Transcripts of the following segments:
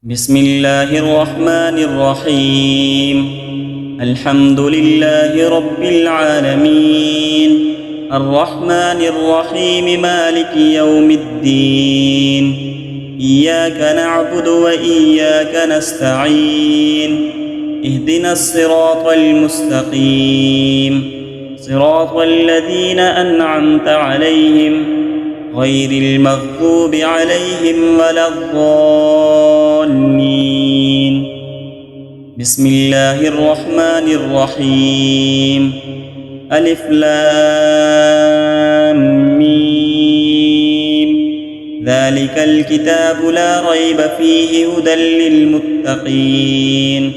بسم الله الرحمن الرحيم. الحمد لله رب العالمين، الرحمن الرحيم، مالك يوم الدين. إياك نعبد وإياك نستعين. اهدنا الصراط المستقيم، صراط الذين أنعمت عليهم غير المغضوب عليهم ولا الضالين. بسم الله الرحمن الرحيم. ألف لام ميم. ذلك الكتاب لا ريب فيه هدى للمتقين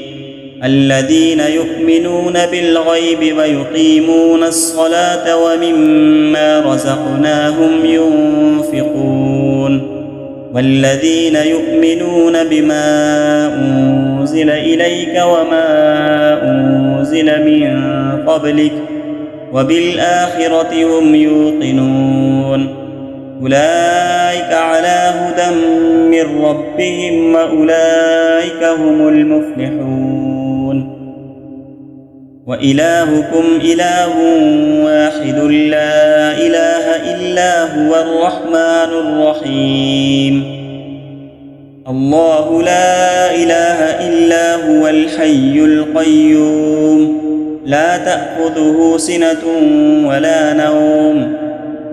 الذين يؤمنون بالغيب ويقيمون الصلاة ومما رزقناهم ينفقون والذين يؤمنون بما أنزل إليك وما أنزل من قبلك وبالآخرة هم يوقنون. أولئك على هدى من ربهم وأولئك هم المفلحون. وإلهكم إله واحد لا إله إلا هو الرحمن الرحيم. الله لا إله إلا هو الحي القيوم، لا تأخذه سنة ولا نوم،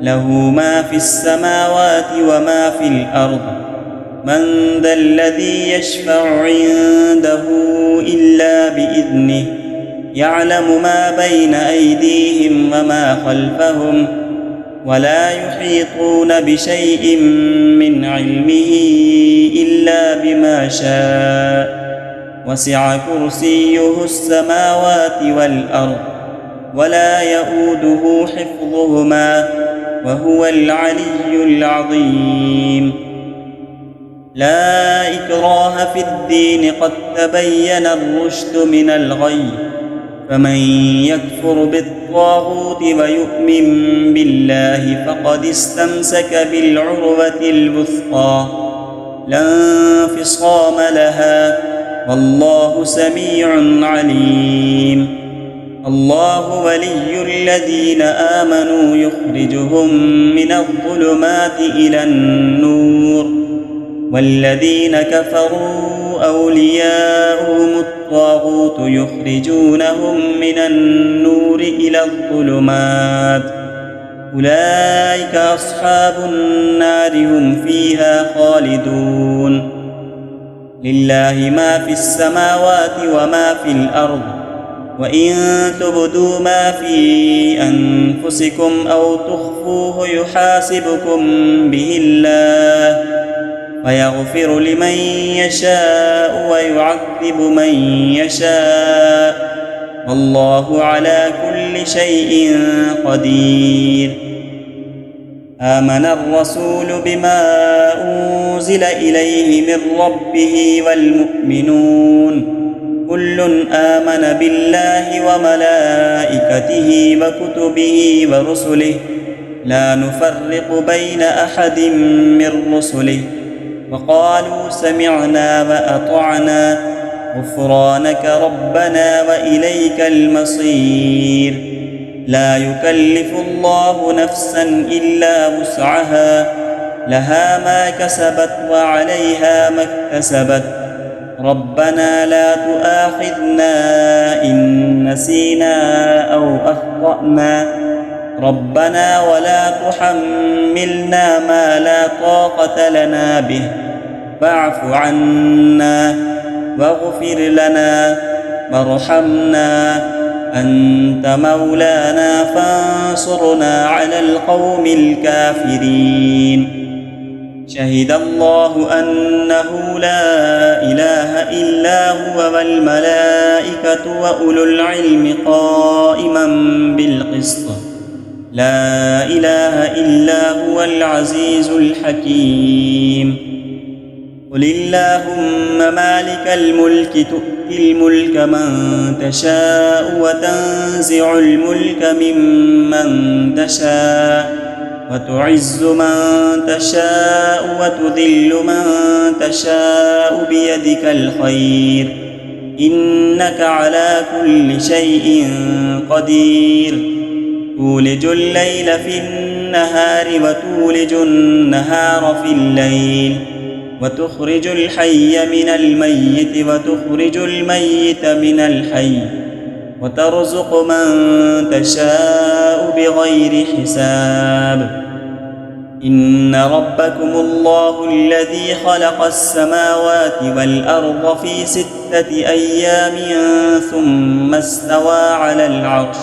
له ما في السماوات وما في الأرض. من ذا الذي يشفع عنده إلا بإذنه، يعلم ما بين أيديهم وما خلفهم، ولا يحيطون بشيء من علمه إلا بما شاء. وسع كرسيه السماوات والأرض ولا يئوده حفظهما وهو العلي العظيم. لا إكراه في الدين، قد تبين الرشد من الغي، فمن يكفر بالطاغوت ويؤمن بالله فقد استمسك بالعروة الوثقى لا انفصام لها، والله سميع عليم. الله ولي الذين آمنوا يخرجهم من الظلمات إلى النور، والذين كفروا أولياؤهم الطاغوت يخرجونهم من النور إلى الظلمات. أولئك أصحاب النار، هم فيها خالدون. لله ما في السماوات وما في الأرض، وإن تبدوا ما في أنفسكم أو تخفوه يحاسبكم به الله، فيغفر لمن يشاء ويعذب من يشاء، والله على كل شيء قدير. آمن الرسول بما أنزل إليه من ربه والمؤمنون كل آمن بالله وملائكته وكتبه ورسله لا نفرق بين أحد من رسله، وقالوا سمعنا وأطعنا غفرانك ربنا وإليك المصير. لا يكلف الله نفسا إلا وسعها، لها ما كسبت وعليها ما اكتسبت. ربنا لا تؤاخذنا إن نسينا أو أخطأنا، ربنا ولا تحملنا ما لا طاقة لنا به، فاعف عنا واغفر لنا وارحمنا، أنت مولانا فانصرنا على القوم الكافرين. شهد الله أنه لا إله إلا هو والملائكة وأولو العلم قائما بالقسط، لا إله إلا هو العزيز الحكيم. قل اللهم مالك الملك، تؤتي الملك من تشاء وتنزع الملك ممن تشاء وتعز من تشاء وتذل من تشاء بيدك الخير إنك على كل شيء قدير تولج الليل في النهار وتولج النهار في الليل وتخرج الحي من الميت وتخرج الميت من الحي وترزق من تشاء بغير حساب إن ربكم الله الذي خلق السماوات والأرض في 6 أيام ثم استوى على العرش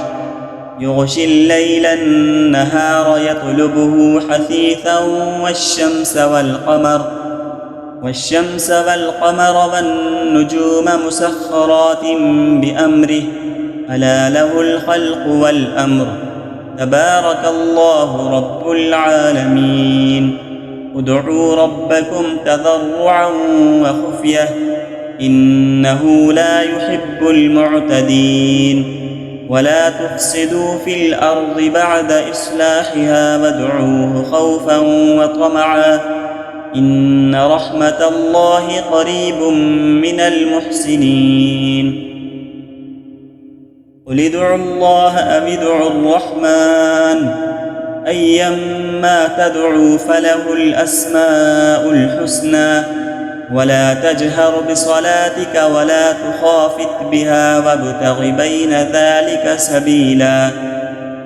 يغشي الليل النهار يطلبه حثيثا والشمس والقمر والنجوم مسخرات بأمره ألا له الخلق والأمر تبارك الله رب العالمين ادعوا ربكم تضرعا وخفية إنه لا يحب المعتدين ولا تفسدوا في الأرض بعد إصلاحها وادعوه خوفا وطمعا إن رحمة الله قريب من المحسنين قل ادعوا الله أم ادعوا الرحمن أيما تدعوا فله الأسماء الحسنى ولا تجهر بصلاتك ولا تخافت بها وابتغ بين ذلك سبيلا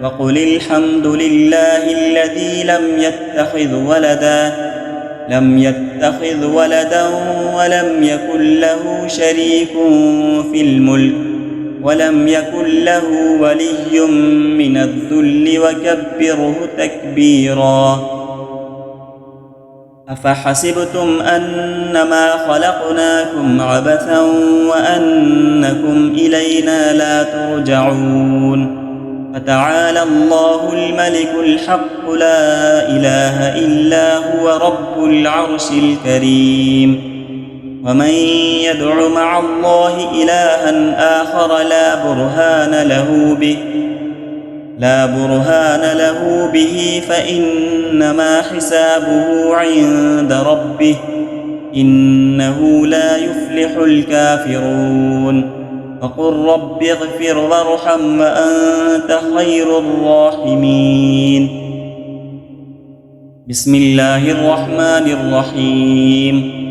وقل الحمد لله الذي لم يتخذ ولدا ولم يكن له شريك في الملك ولم يكن له ولي من الذل وكبره تكبيرا أفحسبتم أنما خلقناكم عبثا وأنكم إلينا لا ترجعون فتعالى الله الملك الحق لا إله إلا هو رب العرش الكريم ومن يدع مع الله إلها آخر لا برهان له به فإنما حسابه عند ربه إنه لا يفلح الكافرون وقل رب اغفر وارحم وأنت خير الراحمين بسم الله الرحمن الرحيم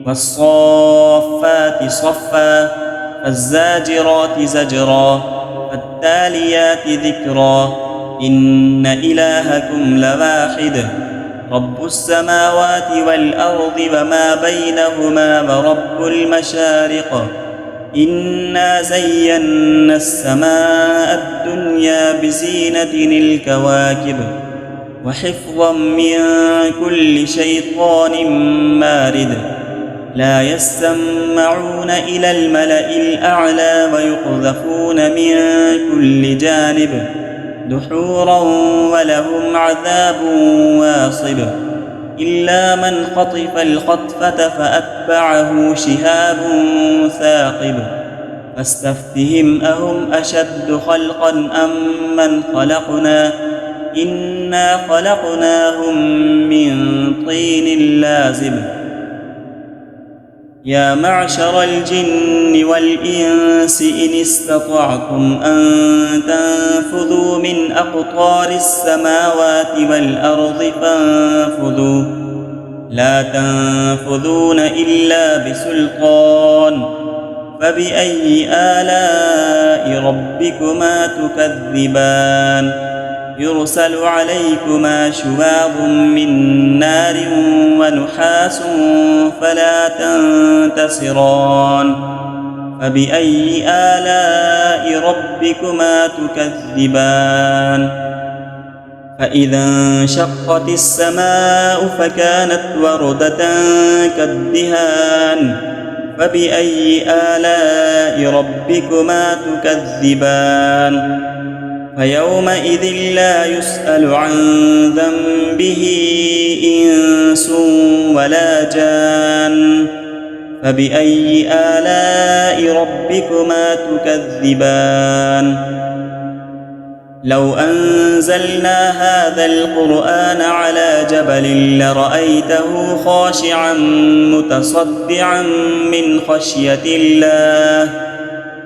والصافات صفا فالزاجرات زجرا فالتاليات ذكرا إن إلهكم لواحد رب السماوات والأرض وما بينهما ورب المشارق إنا زينا السماء الدنيا بزينة الكواكب وحفظا من كل شيطان مارد لا يسمعون إلى الملأ الأعلى ويقذفون من كل جانب دحورا ولهم عذاب واصب إلا من خطف الخطفة فأتبعه شهاب ثاقب فاستفتهم أهم أشد خلقا أم من خلقنا إنا خلقناهم من طين لازب يا معشر الجن والإنس إن استطعتم أن تنفذوا من أقطار السماوات والأرض فانفذوا لا تنفذون إلا بسلطان فبأي آلاء ربكما تكذبان يرسل عليكما شواظ من نار ونحاس فلا تنتصران فبأي آلاء ربكما تكذبان فإذا انشقت السماء فكانت وردة كالدهان فبأي آلاء ربكما تكذبان فيومئذ لا يسأل عن ذنبه إنس ولا جان فبأي آلاء ربكما تكذبان لو أنزلنا هذا القرآن على جبل لرأيته خاشعا متصدعا من خشية الله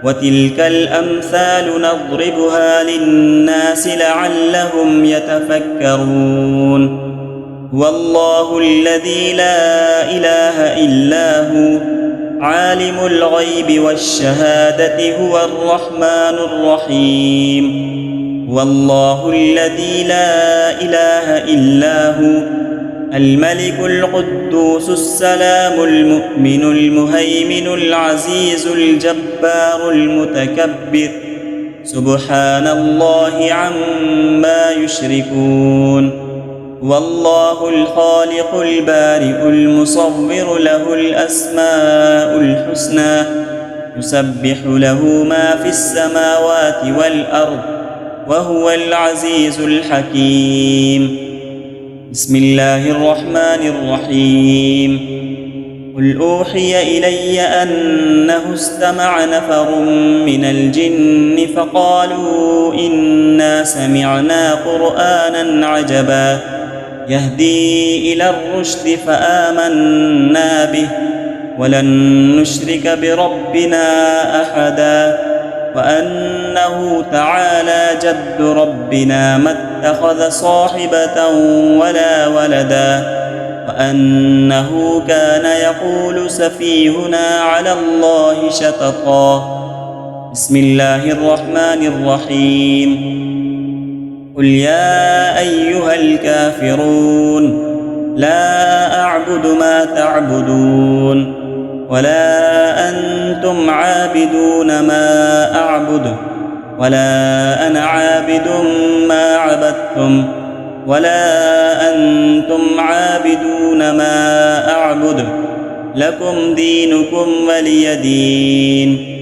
وتلك الأمثال نضربها للناس لعلهم يتفكرون هو الله الذي لا إله إلا هو عالم الغيب والشهادة هو الرحمن الرحيم هو الله الذي لا إله إلا هو الملك القدوس السلام المؤمن المهيمن العزيز الجبار المتكبر سبحان الله عما يشركون والله الخالق البارئ المصور له الأسماء الحسنى يسبح له ما في السماوات والأرض وهو العزيز الحكيم بسم الله الرحمن الرحيم قل أوحي إلي أنه استمع نفر من الجن فقالوا إنا سمعنا قرآنا عجبا يهدي إلى الرشد فآمنا به ولن نشرك بربنا أحدا وأنه تعالى جد ربنا ما اتخذ صاحبة ولا ولدا وأنه كان يقول سفيهنا على الله شططا بسم الله الرحمن الرحيم قل يا أيها الكافرون لا أعبد ما تعبدون ولا أنتم عابدون ما أعبد ولا أنا عابد ما عبدتم ولا أنتم عابدون ما أعبد لكم دينكم ولي دين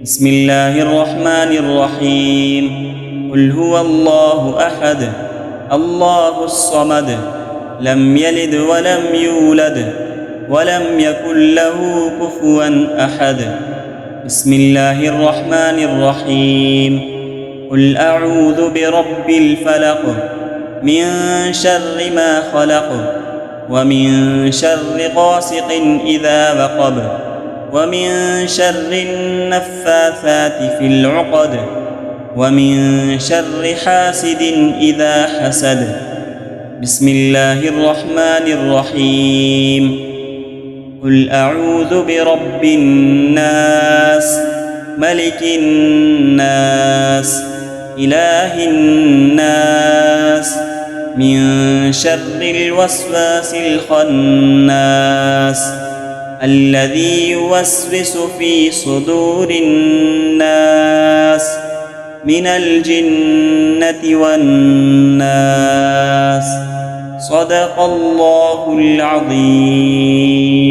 بسم الله الرحمن الرحيم قل هو الله أحد الله الصمد لم يلد ولم يولد ولم يكن له كفوا أحد بسم الله الرحمن الرحيم قل أعوذ برب الفلق من شر ما خلق ومن شر غاسق إذا وقب ومن شر النفاثات في العقد ومن شر حاسد إذا حسد بسم الله الرحمن الرحيم قل أعوذ برب الناس ملك الناس إله الناس من شر الوسواس الخناس الذي يوسوس في صدور الناس من الجنة والناس صدق الله العظيم.